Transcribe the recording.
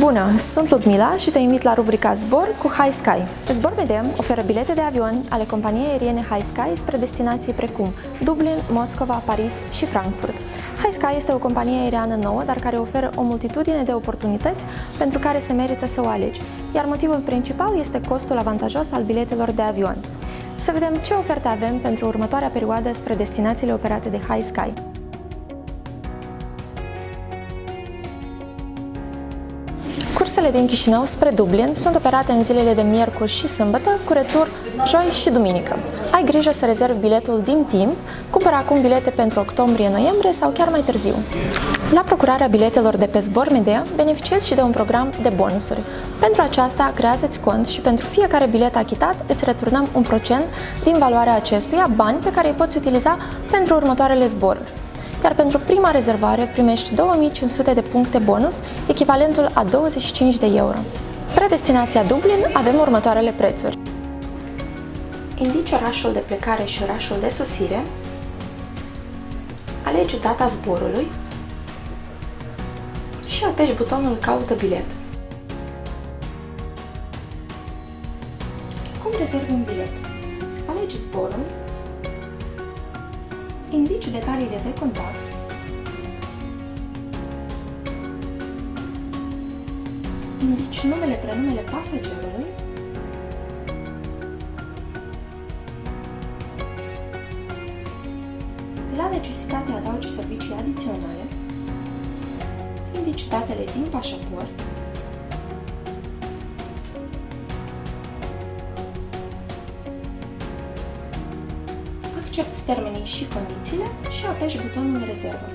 Bună, sunt Ludmila și te invit la rubrica Zbor cu High Sky. Zbor Media oferă bilete de avion ale companiei aeriene High Sky spre destinații precum Dublin, Moscova, Paris și Frankfurt. High Sky este o companie aeriană nouă, dar care oferă o multitudine de oportunități pentru care se merită să o alegi, iar motivul principal este costul avantajos al biletelor de avion. Să vedem ce oferte avem pentru următoarea perioadă spre destinațiile operate de High Sky. Cursele din Chișinău spre Dublin sunt operate în zilele de miercuri și sâmbătă, cu retur joi și duminică. Ai grijă să rezervi biletul din timp, cumpără acum bilete pentru octombrie-noiembrie sau chiar mai târziu. La procurarea biletelor de pe Zbor Media, beneficiezi și de un program de bonusuri. Pentru aceasta, creează-ți cont și pentru fiecare bilet achitat îți returnăm 1% din valoarea acestuia, bani pe care îi poți utiliza pentru următoarele zboruri. Iar pentru prima rezervare primești 2500 de puncte bonus, echivalentul a 25 de euro. Spre destinația Dublin avem următoarele prețuri. Indici orașul de plecare și orașul de sosire, alegi data zborului și apeși butonul Caută bilet. Cum rezervi un bilet? Alegi zborul, indici detaliile de contact, indici numele, prenumele pasagerului, la necesitate adaugi servicii adiționale, indici datele din pașaport, accepți termenii și condițiile și apeși butonul Rezervă.